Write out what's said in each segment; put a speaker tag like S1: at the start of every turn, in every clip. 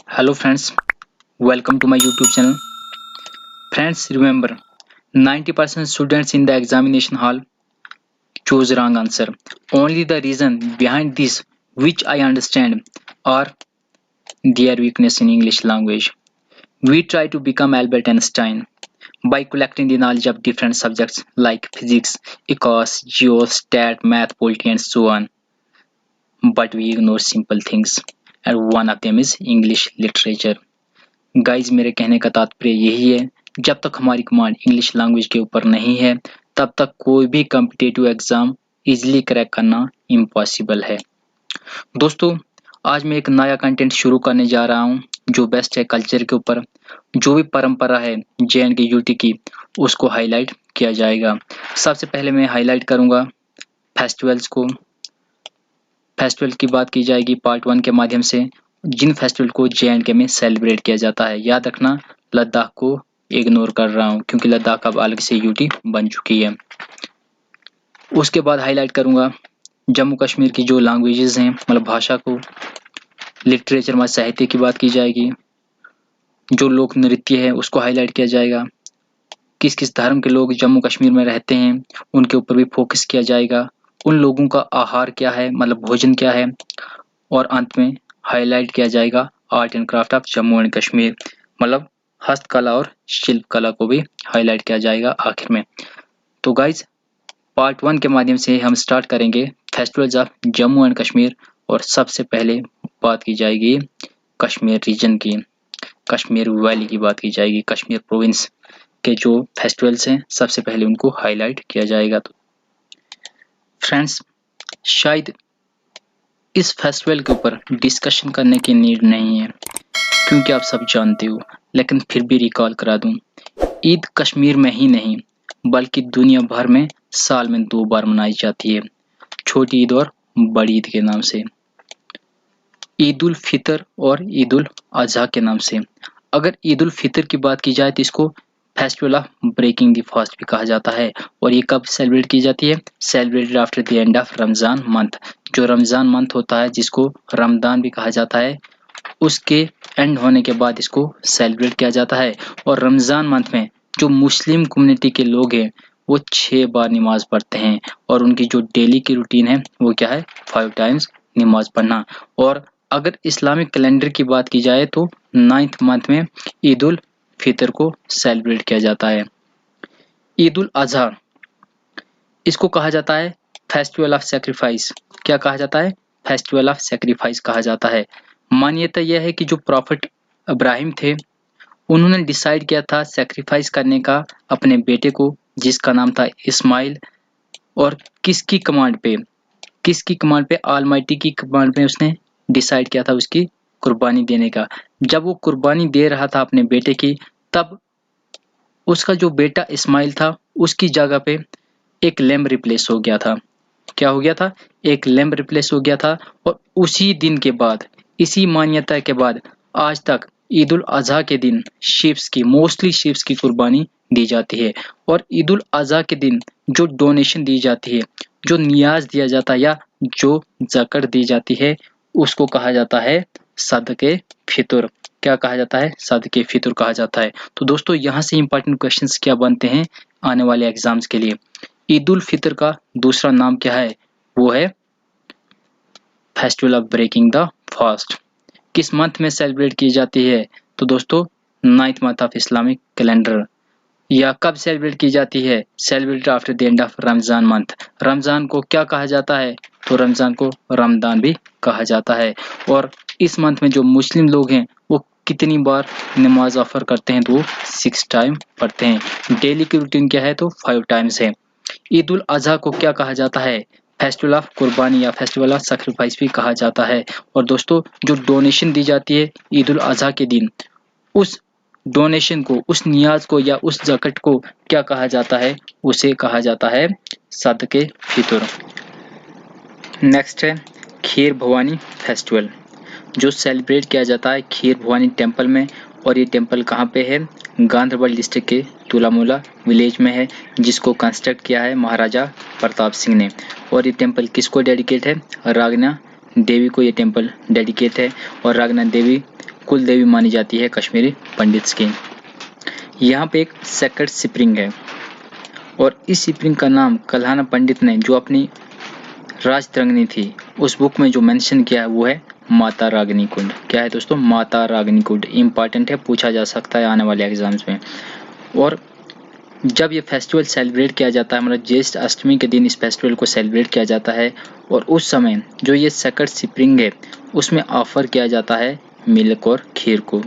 S1: Hello friends, welcome to my YouTube channel. Friends, remember 90% students in the examination hall chose wrong answer. Only the reason behind this, which I understand, are their weakness in English language. We try to become Albert Einstein by collecting the knowledge of different subjects like physics, ecos, geo, stat, math, politics, and so on. But we ignore simple things, and one of them is English literature. Guys मेरे कहने का तात्पर्य यही है, जब तक हमारी command English language के ऊपर नहीं है तब तक कोई भी कॉम्पिटिटिव एग्जाम इजीली क्रैक करना इम्पॉसिबल है। दोस्तों, आज मैं एक नया कंटेंट शुरू करने जा रहा हूं जो बेस्ट है कल्चर के ऊपर। जो भी परंपरा है जे.एंड.के यूटी की उसको हाईलाइट किया जाएगा। सबसे पहले मैं हाईलाइट करूंगा फेस्टिवल्स को। फेस्टिवल की बात की जाएगी पार्ट 1 के माध्यम से, जिन फेस्टिवल को जे.एंड.के में सेलिब्रेट किया जाता है। याद रखना, लद्दाख को इग्नोर कर रहा हूं क्योंकि लद्दाख अब अलग से यूटी बन चुकी है। उसके बाद हाईलाइट करूंगा जम्मू कश्मीर की जो लैंग्वेजेस हैं, मतलब भाषा को। लिटरेचर में साहित्य की बात की जाएगी। जो लोक नृत्य है उसको हाईलाइट किया जाएगा। किस किस धर्म के लोग जम्मू कश्मीर में रहते हैं उनके ऊपर भी फोकस किया जाएगा। उन लोगों का आहार क्या है, मतलब भोजन क्या है। और अंत में हाईलाइट किया जाएगा art and craft of Jammu and Kashmir, मतलब हस्तकला और शिल्प कला को भी हाईलाइट किया जाएगा आखिर में। तो गाइज, पार्ट 1 के माध्यम से हम स्टार्ट करेंगे festivals of Jammu and Kashmir. और सबसे पहले बात की जाएगी कश्मीर रीजन की, कश्मीर वैली की बात की जाएगी। कश्मीर प्रोविंस के जो फेस्टिवल्स हैं सबसे पहले उनको हाईलाइट किया जाएगा। तो फ्रेंड्स, शायद इस फेस्टिवल के ऊपर डिस्कशन करने की नीड नहीं है क्योंकि आप सब जानते हो, लेकिन फिर भी रिकॉल करा दूं। ईद कश्मीर में ही नहीं बल्कि दुनिया भर में साल में 2 बार मनाई जाती है, छोटी ईद और बड़ी ईद के नाम से। ईद उल फितर और ईद उल अजहा के नाम से। अगर ईद उल फितर की बात की जाए तो इसको festival of breaking the fast भी कहा जाता है। और ये कब सेलिब्रेट की जाती है? Celebrated after the end of Ramzan month. जो रमजान मंथ होता है, जिसको रमदान भी कहा जाता है, उसके एंड होने के बाद इसको सेलिब्रेट किया जाता है। और रमजान मंथ में जो मुस्लिम कम्युनिटी के लोग हैं वो 6 बार नमाज पढ़ते हैं। और उनकी जो डेली की रूटीन है वो क्या है? 5 टाइम्स नमाज पढ़ना। और अगर इस्लामिक कैलेंडर की बात की जाए तो 9th मंथ में ईद उल फितर को सेलिब्रेट किया जाता है। ईद उल अजहा, इसको कहा जाता है फेस्टिवल ऑफ सैक्रिफाइस। क्या कहा जाता है? फेस्टिवल ऑफ सैक्रिफाइस कहा जाता है। मान्यता यह है कि जो प्रॉफिट इब्राहिम थे उन्होंने डिसाइड किया था सैक्रिफाइस करने का अपने बेटे को, जिसका नाम था इस्माइल। और किसकी कमांड पे? किसकी कमांड पे? ऑलमाइटी की कमांड पे उसने डिसाइड किया था उसकी कुर्बानी देने का। जब वो कुर्बानी दे रहा था अपने बेटे की, तब उसका जो बेटा इस्माइल था उसकी जगह पे एक लैम्ब रिप्लेस हो गया था। क्या हो गया था? एक लैम्ब रिप्लेस हो गया था। और उसी दिन के बाद, इसी मान्यता के बाद आज तक ईद उल अजहा के दिन मोस्टली शीप्स की कुर्बानी दी जाती है। और ईद उल अजहा के दिन जो डोनेशन दी जाती है, जो नियाज दिया जाता है या जो ज़कत दी जाती है, उसको कहा जाता है सदके फितर। क्या कहा जाता है? सदके फितर कहा जाता है। तो दोस्तों, यहाँ से इंपॉर्टेंट क्वेश्चंस क्या बनते हैं आने वाले एग्जाम्स के लिए? ईद उल फितर का दूसरा नाम क्या है? वो है festival of breaking the fast. किस मंथ में सेलिब्रेट की जाती है? तो दोस्तों, 9th month of Islamic calendar. या कब सेलिब्रेट की जाती है? Celebrate after the end of Ramzan month. Ramzan को क्या कहा जाता है? तो रमजान को रमदान भी कहा जाता है। और इस मंथ में जो मुस्लिम लोग हैं वो कितनी बार नमाज ऑफर करते हैं? तो वो 6 टाइम पढ़ते हैं। डेली की रूटीन क्या है? तो 5 टाइम्स है। ईद उल अजहा को क्या कहा जाता है? फेस्टिवल ऑफ कुर्बानी या फेस्टिवल ऑफ सैक्रिफाइस भी कहा जाता है। और दोस्तों, जो डोनेशन दी जाती है ईद उल अजहा के दिन, उस डोनेशन को, उस नियाज को या उस ज़कत को क्या कहा जाता है? उसे कहा जाता है सदके फितर। नेक्स्ट है खीर भवानी फेस्टिवल, जो सेलिब्रेट किया जाता है खीर भवानी टेम्पल में। और ये टेम्पल कहाँ पे है? गांधरबल डिस्ट्रिक्ट के तुलामुला विलेज में है, जिसको कंस्ट्रक्ट किया है महाराजा प्रताप सिंह ने। और ये टेम्पल किसको डेडिकेट है? रागना देवी को ये टेम्पल डेडिकेट है। और रागना देवी कुल देवी मानी जाती है कश्मीरी पंडित्स की। यहाँ पे एक सेक्रेड स्प्रिंग है और इस स्प्रिंग का नाम कल्हाना पंडित ने जो अपनी राजतरंगिणी थी उस बुक में जो मेंशन किया है वो है माता रागिनी कुंड। क्या है दोस्तों? माता रागिनी कुंड। इंपॉर्टेंट है, पूछा जा सकता है आने वाले एग्जाम्स में। और जब ये फेस्टिवल सेलिब्रेट किया जाता है, मतलब ज्येष्ठ अष्टमी के दिन इस फेस्टिवल को सेलिब्रेट किया जाता है और उस समय जो ये सेक्रेड स्प्रिंग है उसमें ऑफर किया जाता है मिल्क और खीर को,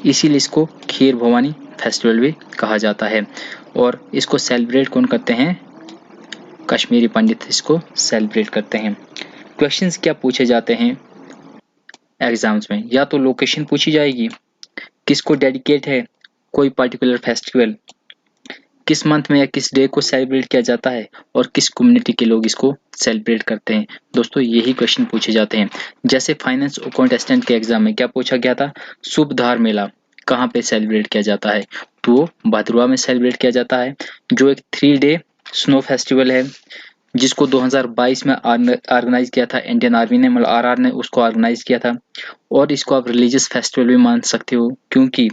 S1: इसीलिए इसको खीर भवानी फेस्टिवल भी कहा जाता है। और इसको सेलिब्रेट कौन करते हैं? कश्मीरी पंडित इसको सेलिब्रेट करते हैं। क्वेश्चंस क्या पूछे जाते हैं एग्जाम्स में? या तो लोकेशन पूछी जाएगी, किसको डेडिकेट है कोई पर्टिकुलर फेस्टिवल, किस मंथ में या किस डे को सेलिब्रेट किया जाता है और किस कम्युनिटी के लोग इसको सेलिब्रेट करते हैं। दोस्तों यही क्वेश्चन पूछे जाते हैं। जैसे फाइनेंस और कंटेस्टेंट के एग्जाम में क्या पूछा गया था? शुभधार मेला कहाँ पे सेलिब्रेट किया जाता है? तो वो भद्रवा में सेलिब्रेट किया जाता है, जो एक 3 डे स्नो फेस्टिवल है जिसको 2022 में ऑर्गेनाइज किया था इंडियन आर्मी ने, मतलब आरआर ने उसको ऑर्गेनाइज किया था। और इसको आप रिलीजियस फेस्टिवल भी मान सकते हो क्योंकि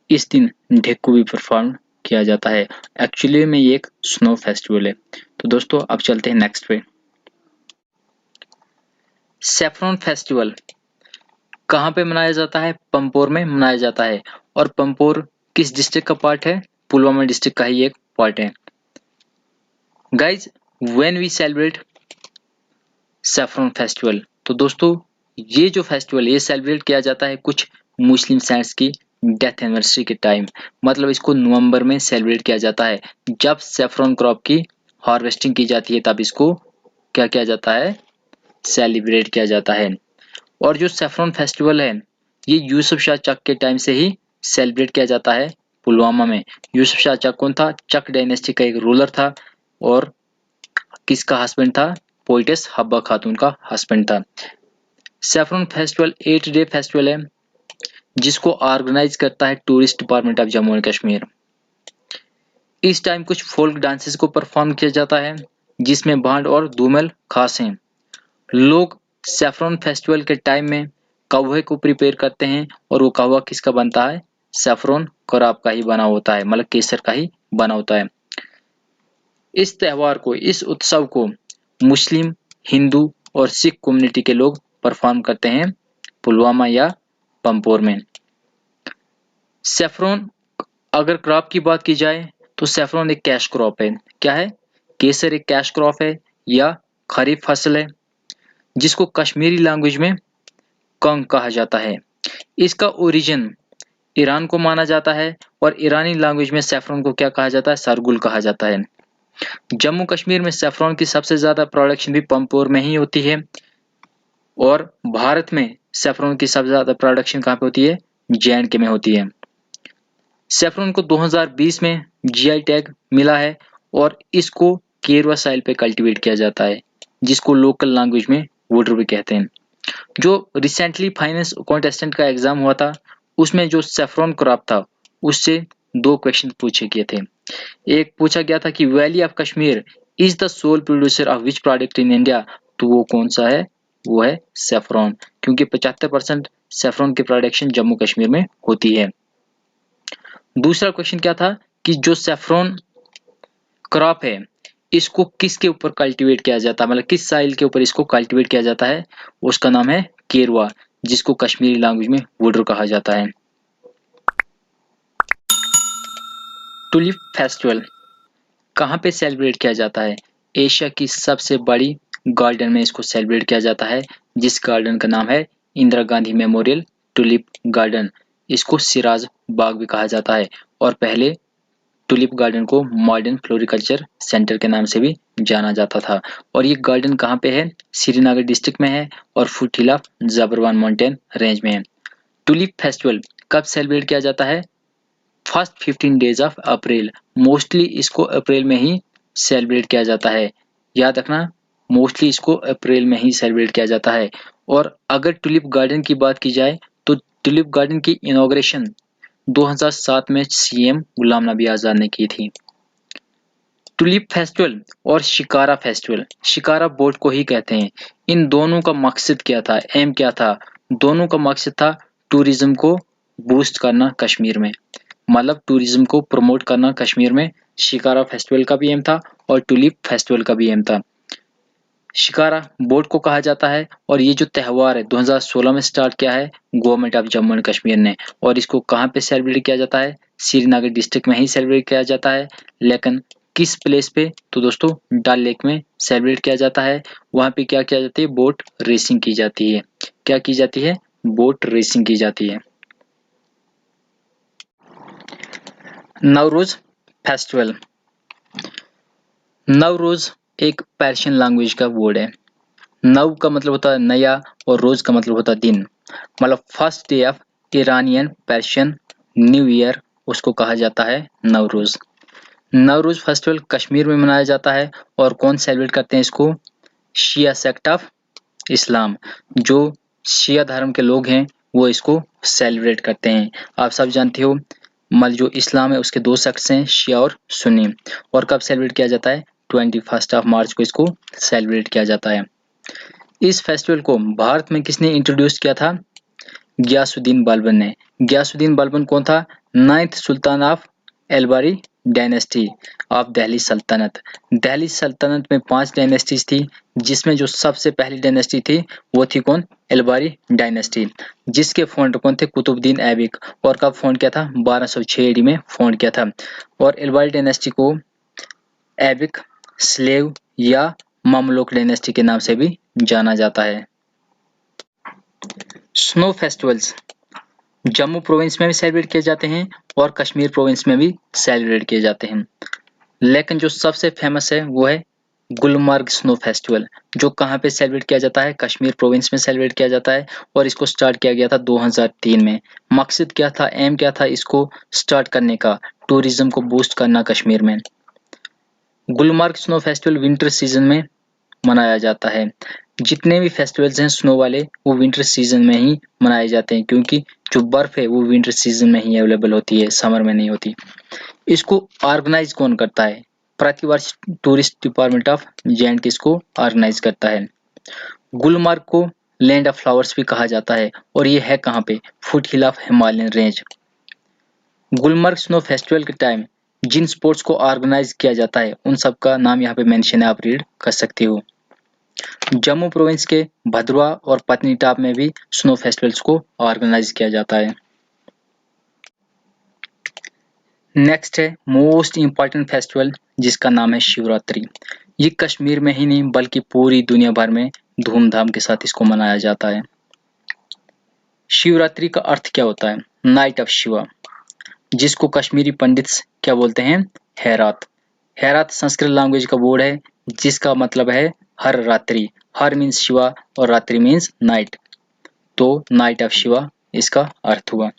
S1: इस दिन ढेकू भी परफॉर्म किया जाता है। एक्चुअली में ये एक स्नो फेस्टिवल है। तो दोस्तों अब चलते हैं नेक्स्ट पे। सैफरॉन फेस्टिवल कहाँ पे मनाया जाता है? पंपोर में मनाया जाता है। और पंपोर किस डिस्ट्रिक्ट का पार्ट है? पुलवामा डिस्ट्रिक्ट का ही एक पार्ट है। Guys when we celebrate saffron festival, तो दोस्तों ये जो फेस्टिवल ये सेलिब्रेट किया जाता है कुछ मुस्लिम सेंट्स की डेथ एनिवर्सरी के टाइम, मतलब इसको नवंबर में सेलिब्रेट किया जाता है। जब सैफरॉन क्रॉप की हार्वेस्टिंग की जाती है तब इसको क्या किया जाता है? सेलिब्रेट किया जाता है। और जो सैफरॉन फेस्टिवल है ये यूसुफ शाह चक के टाइम से ही सेलिब्रेट किया जाता है पुलवामा में। यूसुफ शाह चक कौन था? चक डायनेस्टी का एक रूलर था और किसका हस्बैंड था? पोइटेस हब्बा खातून का हस्बैंड था। सैफरॉन फेस्टिवल 8 डे फेस्टिवल है जिसको ऑर्गेनाइज करता है tourist department of Jammu and Kashmir. इस टाइम कुछ फोल्क डांसेस को परफॉर्म किया जाता है जिसमें भांड और धूमल खास हैं। लोग सैफरॉन फेस्टिवल के टाइम में कौवे को प्रिपेयर करते हैं और वो कौवा किसका बनता है? सैफरॉन क्रॉप का ही बना होता है, मतलब केसर का ही बना होता है। इस त्योहार को, इस उत्सव को मुस्लिम, हिंदू और सिख कम्युनिटी के लोग परफॉर्म करते हैं पुलवामा या पंपोर में। सैफरॉन अगर क्रॉप की बात की जाए तो सैफरॉन एक कैश क्रॉप है। क्या है? केसर एक कैश क्रॉप है या खरीफ फसल है जिसको कश्मीरी लैंग्वेज में कंग कहा जाता है। इसका ओरिजिन ईरान को माना जाता है और ईरानी लैंग्वेज में सैफरॉन को क्या कहा जाता है? सरगुल कहा जाता है। जम्मू कश्मीर में सैफरॉन की सबसे ज्यादा प्रोडक्शन भी पंपोर में ही होती है और भारत में सैफरॉन की सबसे ज्यादा प्रोडक्शन कहाँ पे होती है? जे.एंड.के में होती है। सैफरॉन को 2020 में जीआई टैग मिला है और इसको केरवा साइल पे कल्टीवेट किया जाता है जिसको लोकल लैंग्वेज में वुडर भी कहते हैं। जो रिसेंटली फाइनेंस कॉन्टेस्टेंट का एग्जाम हुआ था उसमें जो सैफरॉन क्रॉप था उससे 2 क्वेश्चन पूछे गए थे। एक पूछा गया था कि valley of Kashmir is the sole producer of which product in India, तो वो कौन सा है? वो है सैफरॉन, क्योंकि 75% सैफरॉन की प्रोडक्शन जम्मू कश्मीर में होती है। दूसरा क्वेश्चन क्या था कि जो सैफरॉन क्रॉप है इसको किसके ऊपर कल्टीवेट किया जाता है, मतलब किस साइल के ऊपर इसको कल्टीवेट किया जाता है? उसका नाम है केरवा, जिसको कश्मीरी लैंग्वेज में वुडर कहा जाता है। टुलिप फेस्टिवल कहाँ पे सेलिब्रेट किया जाता है? एशिया की सबसे बड़ी गार्डन में इसको सेलिब्रेट किया जाता है जिस गार्डन का नाम है Indira Gandhi memorial tulip garden. इसको सिराज बाग भी कहा जाता है और पहले टुलिप गार्डन को मॉडर्न फ्लोरिकल्चर सेंटर के नाम से भी जाना जाता था। और ये गार्डन कहाँ पे है? श्रीनगर डिस्ट्रिक्ट में है और foothill of Zabarwan mountain range में है। टुलिप फेस्टिवल कब सेलिब्रेट किया जाता है? First 15 days of April. Mostly इसको अप्रैल में ही सेलिब्रेट किया जाता है। याद रखना, मोस्टली इसको अप्रैल में ही सेलिब्रेट किया जाता है। और अगर टुलिप गार्डन की बात की जाए तो टुलिप गार्डन की इनॉग्रेशन 2007 में सीएम गुलाम नबी आजाद ने की थी। टुलिप फेस्टिवल और शिकारा फेस्टिवल, शिकारा बोट को ही कहते हैं। इन दोनों का मकसद क्या था? एम क्या था? दोनों का मकसद था टूरिज्म को बूस्ट करना कश्मीर में, मतलब टूरिज्म को प्रमोट करना कश्मीर में शिकारा फेस्टिवल का भी एम था और टुलिप फेस्टिवल का भी एम था। शिकारा बोट को कहा जाता है और ये जो त्यौहार है 2016 में स्टार्ट किया है government of Jammu and Kashmir ने, और इसको कहाँ पे सेलिब्रेट किया जाता है, श्रीनगर डिस्ट्रिक्ट में ही सेलिब्रेट किया जाता है। लेकिन किस प्लेस पे, तो दोस्तों डल लेक में सेलिब्रेट किया जाता है। वहाँ पे क्या किया जाती है, बोट रेसिंग की जाती है। क्या की जाती है, बोट रेसिंग की जाती है। नवरोज फेस्टिवल। नवरोज एक पर्शियन लैंग्वेज का वर्ड है। नव का मतलब होता है नया और रोज का मतलब होता है दिन, मतलब first day of Iranian Persian new year, उसको कहा जाता है नवरोज। नवरोज फेस्टिवल कश्मीर में मनाया जाता है और कौन सेलिब्रेट करते हैं इसको, शिया सेक्ट ऑफ इस्लाम, जो शिया धर्म के लोग हैं वो इसको सेलिब्रेट करते हैं। आप सब जानते हो मतलब जो इस्लाम है उसके दो सेक्ट्स हैं, शिया और सुन्नी। और कब सेलिब्रेट किया जाता है, 21 मार्च को इसको सेलिब्रेट किया जाता है। इस फेस्टिवल को भारत में किसने इंट्रोड्यूस किया था, गियासुद्दीन बलबन ने। गियासुद्दीन बलबन कौन था, 9th sultan of Ilbari dynasty of Delhi सल्तनत। दिल्ली सल्तनत में 5 डायनेस्टीज थी, जिसमें जो सबसे पहली डायनेस्टी थी वो थी कौन, एलबारी डायनेस्टी, जिसके फाउंडर कौन थे, कुतुबुद्दीन ऐबिक। और कब फाउंड किया था, 1206 AD में फाउंड किया था। और एलबारी डायनेस्टी को ऐबिक, स्लेव या ममलुक डायनेस्टी के नाम से भी जाना जाता है। स्नो फेस्टिवल्स जम्मू प्रोविंस में भी सेलिब्रेट किए जाते हैं और कश्मीर प्रोविंस में भी सेलिब्रेट किए जाते हैं। लेकिन जो सबसे फेमस है वो है गुलमर्ग स्नो फेस्टिवल, जो कहाँ पे सेलिब्रेट किया जाता है, कश्मीर प्रोविंस में सेलिब्रेट किया जाता है। और इसको स्टार्ट किया गया था 2003 में। मकसद क्या था, एम क्या था इसको स्टार्ट करने का, टूरिज्म को बूस्ट करना कश्मीर में। Gulmarg snow festival winter season में मनाया जाता है। जितने भी फेस्टिवल्स हैं स्नो वाले वो विंटर सीजन में ही मनाए जाते हैं, क्योंकि जो बर्फ है वो विंटर सीजन में ही अवेलेबल होती है, समर में नहीं होती। इसको ऑर्गेनाइज कौन करता है, प्रतिवर्ष टूरिस्ट डिपार्टमेंट ऑफ जे.एंड.के इसको ऑर्गेनाइज करता है। गुलमर्ग को लैंड ऑफ फ्लावर्स भी कहा जाता है और ये है कहाँ पे, foot hill of Himalayan range. Gulmarg snow festival के टाइम जिन स्पोर्ट्स को ऑर्गेनाइज किया जाता है उन सब का नाम यहाँ पे मेंशन है, आप रीड कर सकते हो। जम्मू प्रोविंस के भद्रवा और पत्नीटॉप में भी स्नो फेस्टिवल्स को ऑर्गेनाइज किया जाता है। नेक्स्ट है मोस्ट इम्पॉर्टेंट फेस्टिवल, जिसका नाम है शिवरात्रि। ये कश्मीर में ही नहीं बल्कि पूरी दुनिया भर में धूमधाम के साथ इसको मनाया जाता है। शिवरात्रि का अर्थ क्या होता है, नाइट ऑफ शिवा, जिसको कश्मीरी पंडित्स क्या बोलते हैं, हैरात। हैरात संस्कृत लैंग्वेज का वर्ड है जिसका मतलब है हर रात्रि। हर मीन्स शिवा और रात्रि मीन्स नाइट, तो नाइट ऑफ शिवा इसका अर्थ हुआ।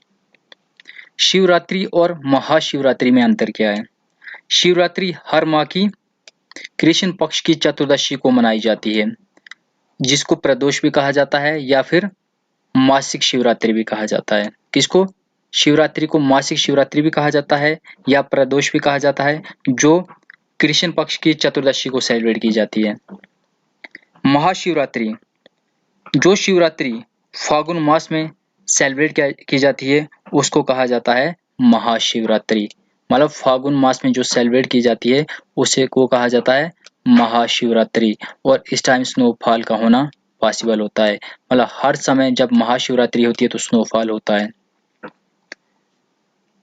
S1: शिवरात्रि और महाशिवरात्रि में अंतर क्या है, शिवरात्रि हर माह की कृष्ण पक्ष की चतुर्दशी को मनाई जाती है, जिसको प्रदोष भी कहा जाता है या फिर मासिक शिवरात्रि भी कहा जाता है। किसको, शिवरात्रि को मासिक शिवरात्रि भी कहा जाता है या प्रदोष भी कहा जाता है, जो कृष्ण पक्ष की चतुर्दशी को सेलिब्रेट की जाती है। महाशिवरात्रि, जो शिवरात्रि फागुन मास में सेलिब्रेट की जाती है उसको कहा जाता है महाशिवरात्रि, मतलब फागुन मास में जो सेलिब्रेट की जाती है उसे को कहा जाता है महाशिवरात्रि। और इस टाइम स्नोफॉल का होना पॉसिबल होता है, मतलब हर समय जब महाशिवरात्रि होती है तो स्नोफॉल होता है।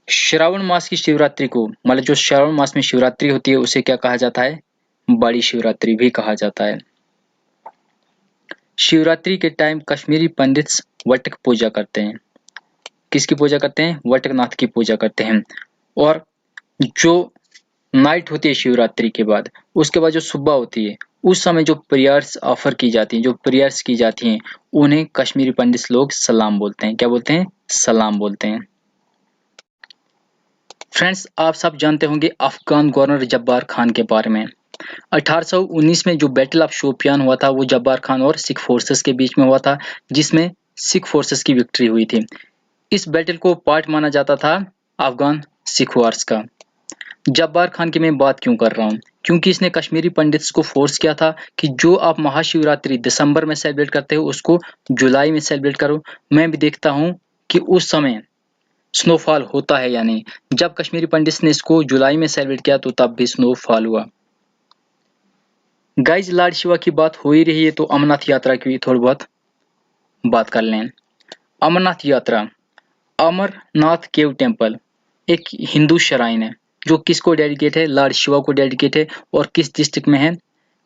S1: श्रावण मास की शिवरात्रि को, मतलब जो श्रावण मास में शिवरात्रि होती है उसे क्या कहा जाता है, बड़ी शिवरात्रि भी कहा जाता है। शिवरात्रि के टाइम कश्मीरी पंडित्स वटक पूजा करते हैं। किसकी पूजा करते हैं, वटकनाथ की पूजा करते हैं। और जो नाइट होती है शिवरात्रि के बाद, उसके बाद जो सुबह होती है उस समय जो प्रेयर्स ऑफर की जाती हैं, जो प्रेयर्स की जाती हैं, उन्हें कश्मीरी पंडित लोग सलाम बोलते हैं। क्या बोलते हैं, सलाम बोलते हैं। फ्रेंड्स, आप सब जानते होंगे अफगान गवर्नर जब्बार खान के बारे में। 1819 में जो बैटल ऑफ शोपियान हुआ था वो जब्बार खान और सिख फोर्सेस के बीच में हुआ था, जिसमें सिख फोर्सेस की विक्ट्री हुई थी। इस बैटल को पार्ट माना जाता था अफगान सिख वार्स का। जब्बार खान की मैं बात क्यों कर रहा हूँ, क्योंकि इसने कश्मीरी पंडित्स को फोर्स किया था कि जो आप महाशिवरात्रि दिसंबर में सेलिब्रेट करते हो उसको जुलाई में सेलिब्रेट करो। मैं भी देखता हूँ कि उस समय स्नोफॉल होता है या नहीं। जब कश्मीरी पंडित्स ने इसको जुलाई में सेलिब्रेट किया तो तब भी स्नोफॉल हुआ। गाइज लॉर्ड शिवा की बात हो ही रही है तो अमरनाथ यात्रा की भी थोड़ी बहुत बात कर लें। अमरनाथ यात्रा, अमरनाथ केव टेम्पल एक हिंदू श्राइन है जो किसको डेडिकेट है, लॉर्ड शिवा को डेडिकेट है। और किस डिस्ट्रिक्ट में है,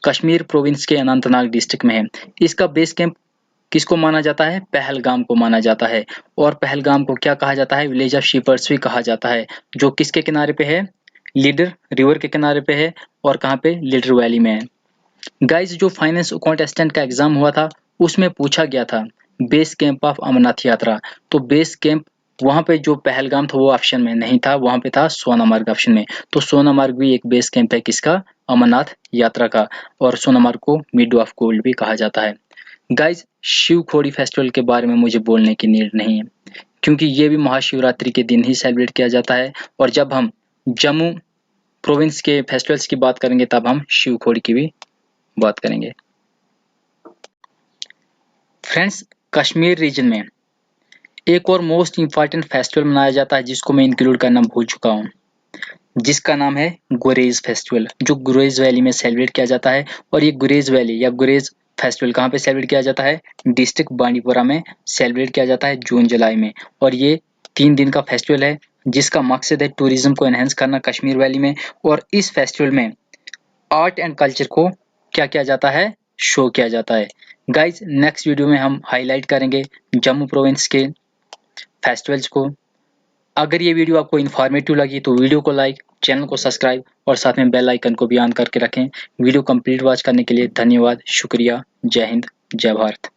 S1: कश्मीर प्रोविंस के अनंतनाग डिस्ट्रिक्ट में है। इसका बेस कैंप किसको माना जाता है, पहलगाम को माना जाता है। और पहलगाम को क्या कहा जाता है, विलेज ऑफ शीपर्स भी कहा जाता है, जो किसके किनारे पे है, लीडर रिवर के किनारे पे है। और कहाँ पे, लीडर वैली में है। गाइज जो फाइनेंस अकाउंटेंट का एग्जाम हुआ था उसमें पूछा गया था बेस कैंप ऑफ अमरनाथ यात्रा, तो बेस कैंप वहां पे जो पहलगाम था वो ऑप्शन में नहीं था, वहां पे था सोनामार्ग ऑप्शन में। तो सोनामार्ग भी एक बेस कैंप है किसका, अमरनाथ यात्रा का। और सोनामार्ग को मिड ऑफ गोल्ड भी कहा जाता है। गाइज शिवखोड़ी फेस्टिवल के बारे में मुझे बोलने की नीड नहीं है क्योंकि ये भी महाशिवरात्रि के दिन ही सेलिब्रेट किया जाता है। और जब हम जम्मू प्रोविंस के फेस्टिवल्स की बात करेंगे तब हम शिवखोड़ी की भी बात करेंगे। फ्रेंड्स कश्मीर रीजन में एक और मोस्ट इंपॉर्टेंट फेस्टिवल मनाया जाता है जिसको मैं इंक्लूड करना भूल चुका हूँ, जिसका नाम है गुरेज फेस्टिवल, जो गुरेज वैली में सेलिब्रेट किया जाता है। और ये गुरेज वैली या गुरेज फेस्टिवल कहाँ पे सेलिब्रेट किया जाता है, डिस्ट्रिक्ट बांडीपुरा में सेलिब्रेट किया जाता है जून जुलाई में। और ये 3 दिन का फेस्टिवल है जिसका मकसद है टूरिज्म को एनहेंस करना कश्मीर वैली में। और इस फेस्टिवल में आर्ट एंड कल्चर को क्या किया जाता है, शो किया जाता है। गाइज नेक्स्ट वीडियो में हम हाईलाइट करेंगे जम्मू प्रोविंस के फेस्टिवल्स को। अगर ये वीडियो आपको इन्फॉर्मेटिव लगी तो वीडियो को लाइक, चैनल को सब्सक्राइब और साथ में बेल आइकन को भी ऑन करके रखें। वीडियो कंप्लीट वॉच करने के लिए धन्यवाद, शुक्रिया, जय हिंद, जय भारत।